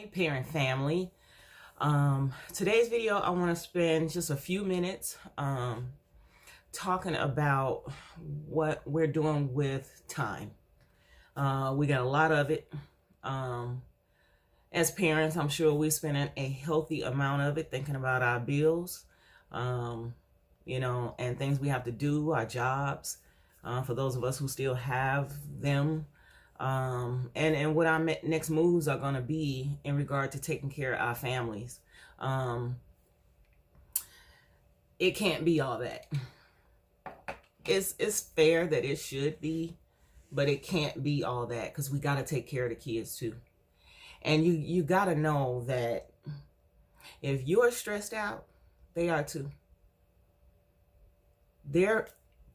Hey parent family. Today's video I want to spend just a few minutes talking about what we're doing with time. We got a lot of it. As parents, I'm sure we're spending a healthy amount of it thinking about our bills, and things we have to do, our jobs, for those of us who still have them. And what our next moves are going to be in regard to taking care of our families. It can't be all that. It's fair that it should be, but it can't be all that, because we got to take care of the kids too. And you got to know that if you're stressed out, they are too. They're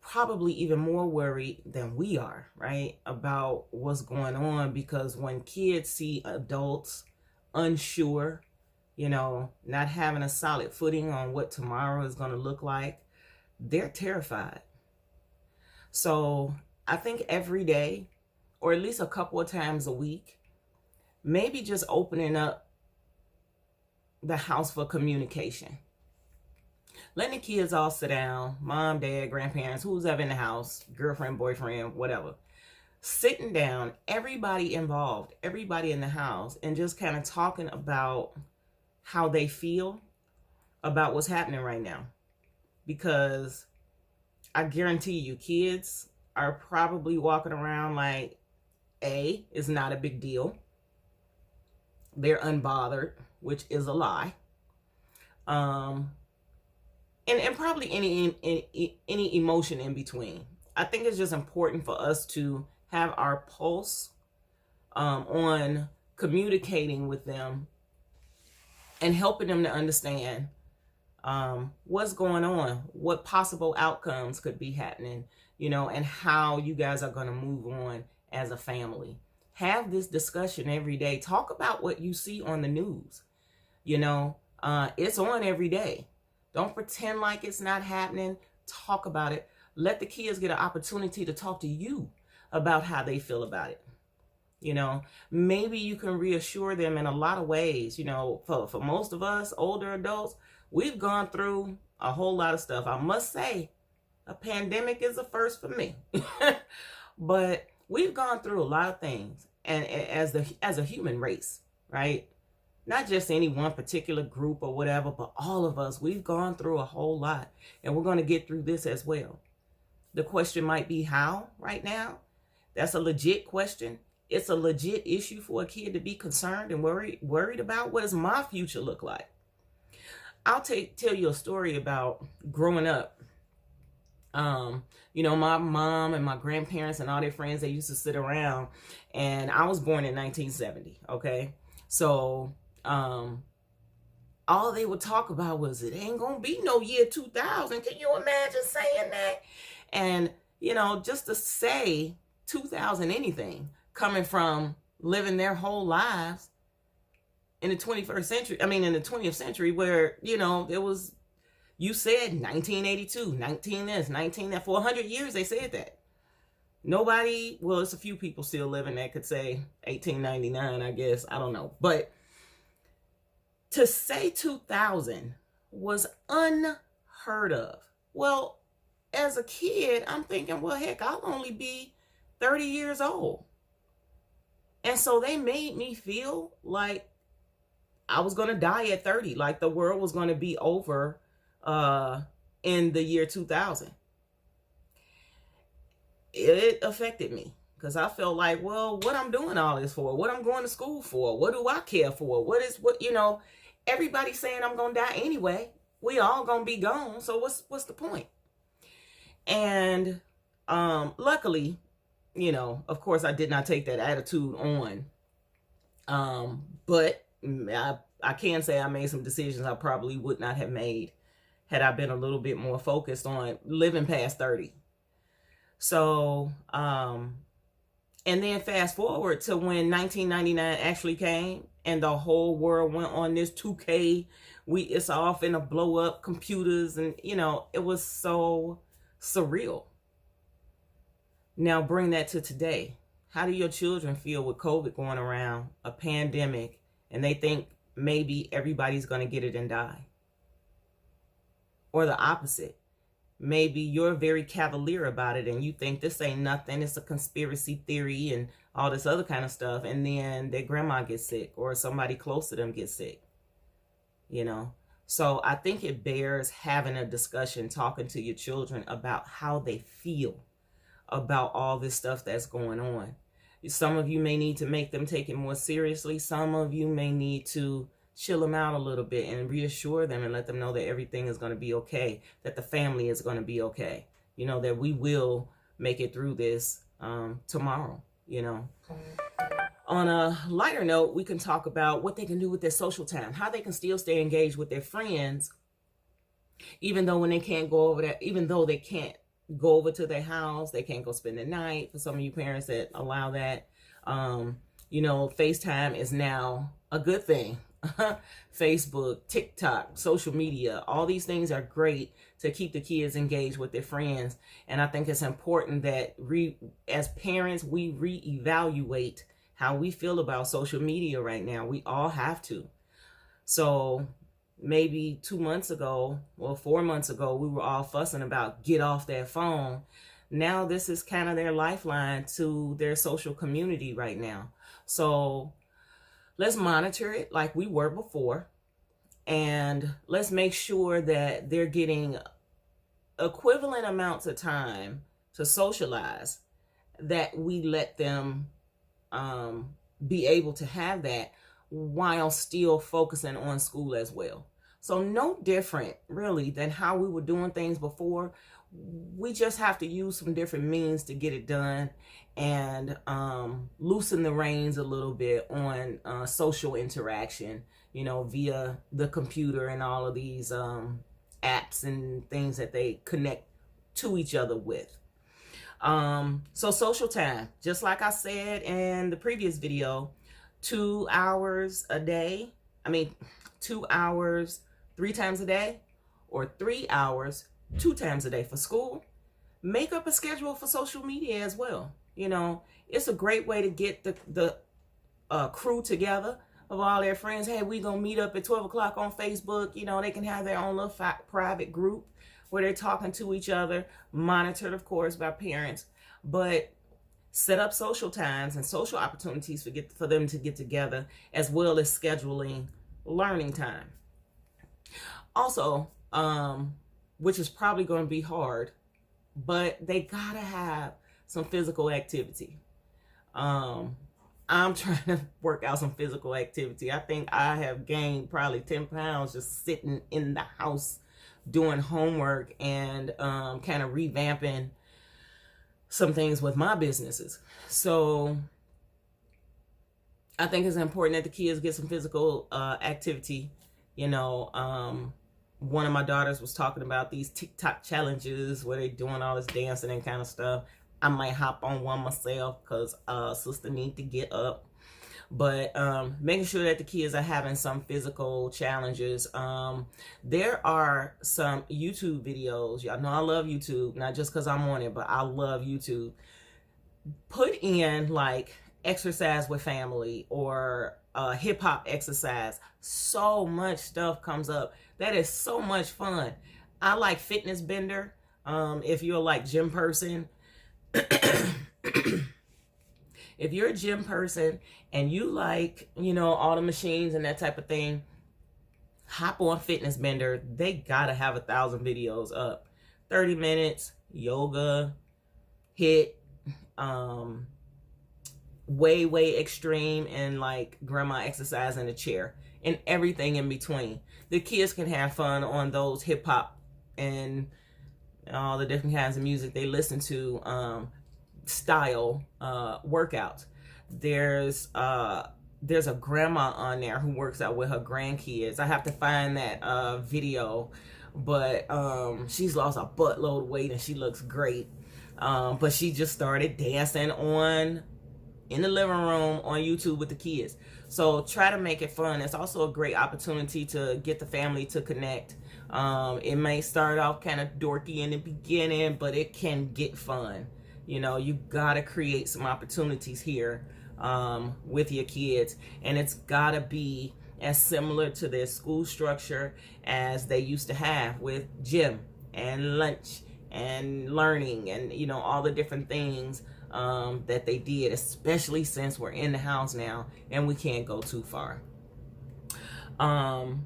probably even more worried than we are, right, about what's going on, because when kids see adults unsure, not having a solid footing on what tomorrow is going to look like, they're terrified. So I think every day, or at least a couple of times a week, maybe just opening up the house for communication. Letting the kids all sit down, mom, dad, grandparents, who's ever in the house, girlfriend, boyfriend, whatever. Sitting down, everybody involved, everybody in the house, and just kind of talking about how they feel about what's happening right now. Because I guarantee you, kids are probably walking around like, it's not a big deal. They're unbothered, which is a lie. And probably any emotion in between. I think it's just important for us to have our pulse on communicating with them and helping them to understand what's going on, what possible outcomes could be happening, and how you guys are going to move on as a family. Have this discussion every day. Talk about what you see on the news. It's on every day. Don't pretend like it's not happening. Talk about it. Let the kids get an opportunity to talk to you about how they feel about it. Maybe you can reassure them in a lot of ways. For most of us older adults, we've gone through a whole lot of stuff. I must say, a pandemic is a first for me. But we've gone through a lot of things, and as a human race, right? Not just any one particular group or whatever, but all of us, we've gone through a whole lot, and we're going to get through this as well. The question might be how right now. That's a legit question. It's a legit issue for a kid to be concerned and worried about. What does my future look like? I'll tell you a story about growing up. My mom and my grandparents and all their friends, they used to sit around, and I was born in 1970. Okay. So, all they would talk about was, it ain't gonna be no year 2000. Can you imagine saying that? And, just to say 2000 anything, coming from living their whole lives in the 21st century, in the 20th century, where, it was, you said 1982, 19 this, 19 that. For 100 years, they said that. Nobody, well, it's a few people still living that could say 1899, I guess. I don't know. But to say 2000 was unheard of. Well, as a kid, I'm thinking, well, heck, I'll only be 30 years old. And so they made me feel like I was going to die at 30, like the world was going to be over in the year 2000. It affected me, because I felt like, well, what I'm doing all this for, what I'm going to school for, what do I care for, everybody's saying I'm going to die anyway. We all going to be gone. So what's the point? And luckily, of course, I did not take that attitude on. But I can say I made some decisions I probably would not have made had I been a little bit more focused on living past 30. So, and then fast forward to when 1999 actually came, and the whole world went on this 2K. It's all finna blow up, computers, and it was so surreal. Now bring that to today. How do your children feel with COVID going around, a pandemic, and they think maybe everybody's going to get it and die. Or the opposite. Maybe you're very cavalier about it and you think this ain't nothing, it's a conspiracy theory and all this other kind of stuff, and then their grandma gets sick or somebody close to them gets sick, you know. So I think it bears having a discussion, talking to your children about how they feel about all this stuff that's going on. Some of you may need to make them take it more seriously. Some of you may need to chill them out a little bit and reassure them and let them know that everything is going to be okay, that the family is going to be okay, you know, that we will make it through this tomorrow, you know. On a lighter note, we can talk about what they can do with their social time, how they can still stay engaged with their friends, even though when they can't go over that, even though they can't go over to their house, they can't go spend the night. For some of you parents that allow that, you know, FaceTime is now a good thing. Facebook, TikTok, social media, all these things are great to keep the kids engaged with their friends. And I think it's important that as parents, we reevaluate how we feel about social media right now. We all have to. So maybe 2 months ago, or 4 months ago, we were all fussing about get off that phone. Now this is kind of their lifeline to their social community right now. So let's monitor it like we were before, and let's make sure that they're getting equivalent amounts of time to socialize, that we let them be able to have that while still focusing on school as well. So no different really than how we were doing things before. We just have to use some different means to get it done, and loosen the reins a little bit on social interaction, you know, via the computer and all of these apps and things that they connect to each other with. So social time, just like I said in the previous video, 2 hours a day. 2 hours 3 times a day, or 3 hours 2 times a day for school. Make up a schedule for social media as well. You know, it's a great way to get the crew together of all their friends. Hey, we gonna meet up at 12 o'clock on Facebook. You know, they can have their own little private group where they're talking to each other, monitored, of course, by parents. But set up social times and social opportunities for them to get together, as well as scheduling learning time. Also, which is probably going to be hard, but they gotta have some physical activity. I'm trying to work out some physical activity. I think I have gained probably 10 pounds just sitting in the house doing homework and kind of revamping some things with my businesses. So I think it's important that the kids get some physical activity. You know, one of my daughters was talking about these TikTok challenges where they're doing all this dancing and kind of stuff. I might hop on one myself because sister need to get up. But making sure that the kids are having some physical challenges. There are some YouTube videos. Y'all know I love YouTube, not just because I'm on it, but I love YouTube. Put in like exercise with family or hip hop exercise. So much stuff comes up. That is so much fun. I like Fitness Bender. If you're like gym person, if you're a gym person and you like, you know, all the machines and that type of thing, hop on Fitness Bender. They gotta have 1,000 videos up. 30 minutes, yoga, HIIT, way extreme, and like grandma exercise in a chair, and everything in between. The kids can have fun on those hip hop and all the different kinds of music they listen to, style workouts. There's a grandma on there who works out with her grandkids. I have to find that video, but she's lost a buttload of weight and she looks great. But she just started dancing in the living room on YouTube with the kids. So try to make it fun. It's also a great opportunity to get the family to connect. It may start off kind of dorky in the beginning, but it can get fun. You know, you gotta create some opportunities here with your kids, and it's gotta be as similar to their school structure as they used to have, with gym and lunch and learning and, you know, all the different things that they did, especially since we're in the house now and we can't go too far. And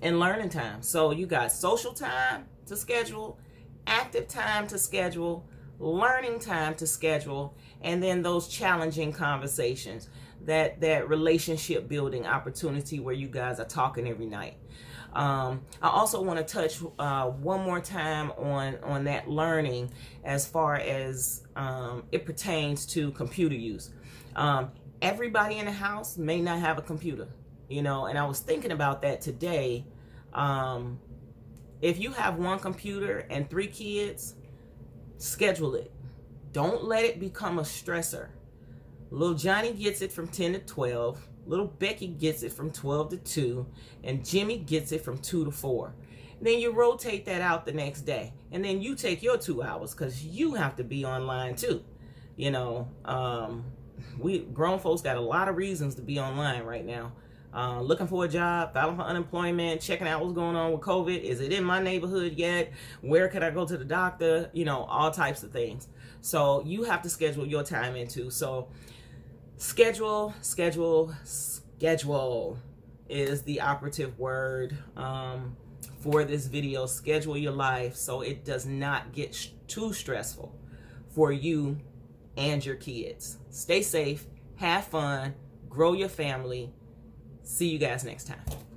learning time. So you got social time to schedule, active time to schedule, learning time to schedule, and then those challenging conversations, that relationship building opportunity where you guys are talking every night. I also want to touch one more time on that learning as far as it pertains to computer use. Everybody in the house may not have a computer, you know, and I was thinking about that today. If you have one computer and 3 kids, schedule it. Don't let it become a stressor. Little Johnny gets it from 10 to 12. Little Becky gets it from 12 to 2. And Jimmy gets it from 2 to 4. Then you rotate that out the next day. And then you take your 2 hours because you have to be online too. You know, we grown folks got a lot of reasons to be online right now. Looking for a job, filing for unemployment, checking out what's going on with COVID. Is it in my neighborhood yet? Where could I go to the doctor? You know, all types of things. So you have to schedule your time into. So schedule is the operative word for this video. Schedule your life so it does not get too stressful for you and your kids. Stay safe, have fun, grow your family. See you guys next time.